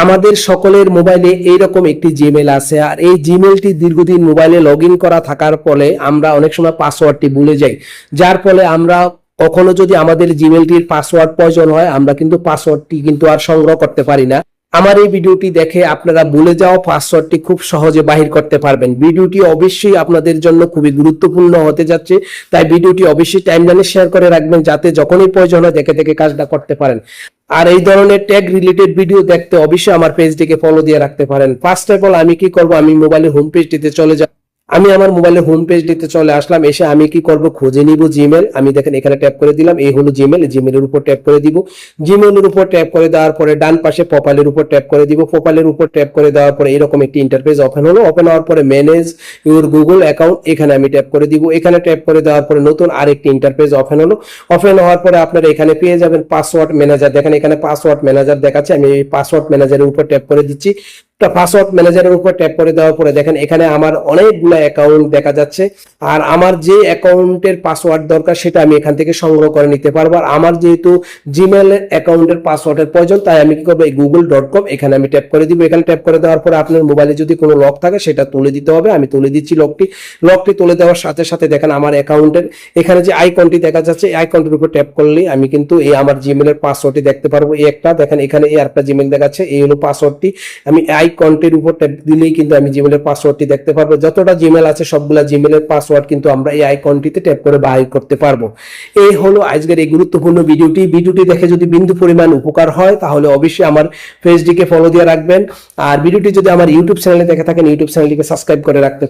আমাদের সকলের মোবাইলে এইরকম একটি জিমেল আছে, আর এই জিমেলটি দীর্ঘদিন মোবাইলে লগ ইন করা থাকার ফলে আমরা অনেক সময় পাসওয়ার্ডটি ভুলে যাই, যার ফলে আমরা কখনো যদি আমাদের জিমেলটির পাসওয়ার্ড প্রয়োজন হয় আমরা কিন্তু পাসওয়ার্ডটি কিন্তু আর সংগ্রহ করতে পারি না। আমার এই ভিডিওটি দেখে আপনারা ভুলে যাওয়া পাসওয়ার্ডটি খুব সহজে বাহির করতে পারবেন। ভিডিওটি অবশ্যই আপনাদের জন্য খুবই গুরুত্বপূর্ণ হতে যাচ্ছে, তাই ভিডিওটি অবশ্যই টাইমলাইনে শেয়ার করে রাখবেন যাতে যখনই প্রয়োজন হয় দেখে দেখে কাজটা করতে পারেন। আর এই ধরনের ট্যাগ রিলেটেড ভিডিও দেখতে অবশ্যই আমার পেজটিকে ফলো দিয়ে রাখতে পারেন। ফার্স্ট অফ অল আমি কি করব, আমি মোবাইলের হোম পেজটিতে চলে যাব। আমি আমার মোবাইলের হোম পেজটিতে চলে আসলাম। এসে আমি কি করব, খুঁজে নিব জিমেল। আমি দেখেন এখানে ট্যাপ করে দিলাম, এই হলো জিমেল। জিমেলের উপর ট্যাপ করে দিব। জিমেলের উপর ট্যাপ করে দেওয়ার পরে ডান পাশে প্রোফাইলের উপর ট্যাপ করে দিব। প্রোফাইলের উপর ট্যাপ করে দেওয়ার পরে এরকম একটি ইন্টারফেস ওপেন হলো। ওপেন হওয়ার পরে ম্যানেজ ইউর গুগল অ্যাকাউন্ট, এখানে আমি ট্যাপ করে দিব। এখানে ট্যাপ করে দেওয়ার পরে নতুন আরেকটি ইন্টারফেস ওপেন হলো। ওপেন হওয়ার পরে আপনারা এখানে পেয়ে যাবেন পাসওয়ার্ড ম্যানেজার। দেখেন এখানে পাসওয়ার্ড ম্যানেজার দেখাচ্ছে, আমি এই পাসওয়ার্ড ম্যানেজারের উপর ট্যাপ করে দিচ্ছি। পাসওয়ার্ড ম্যানেজারের উপর ট্যাপ করে দেওয়ার পরে দেখেন এখানে আমার অনেকগুলো অ্যাকাউন্ট দেখা যাচ্ছে, আর আমার যে অ্যাকাউন্টের পাসওয়ার্ড দরকার সেটা আমি এখান থেকে সংগ্রহ করে নিতে পারবো। আর আমার যেহেতু জিমেল অ্যাকাউন্টের পাসওয়ার্ডের প্রয়োজন, তাই আমি কি করবো, এই google.com এখানে আমি ট্যাপ করে দিব। এখানে ট্যাপ করে দেওয়ার পরে আপনার মোবাইলে যদি কোনো লক থাকে সেটা তুলে দিতে হবে। আমি তুলে দিচ্ছি লকটি তুলে দেওয়ার সাথে সাথে দেখেন আমার অ্যাকাউন্টের এখানে যে আইকনটি দেখা যাচ্ছে, এই আইকনটির উপর ট্যাপ করলে আমি কিন্তু এই আমার জিমেলের পাসওয়ার্ডটি দেখতে পারবো। এই একটা দেখেন এখানে এই আরেকটা জিমেল দেখাচ্ছে, এই হলো পাসওয়ার্ডটি। আমি আইকনটির উপর ট্যাপ দিলেই কিন্তু আমি জিমেলের পাসওয়ার্ডটি দেখতে পারবো। যতটা জিমেল আছে সবগুলা জিমেলের পাসওয়ার্ড কিন্তু আমরা এই আইকনটিতে ট্যাপ করে বাহির করতে পারবো। এই হলো আজকের এই গুরুত্বপূর্ণ ভিডিওটি দেখে যদি বিন্দু পরিমাণ উপকার হয় তাহলে অবশ্যই আমার পেজটিকে ফলো দিয়ে রাখবেন। আর ভিডিওটি যদি আমার ইউটিউব চ্যানেলে দেখে থাকেন ইউটিউব চ্যানেলটিকে সাবস্ক্রাইব করে রাখতে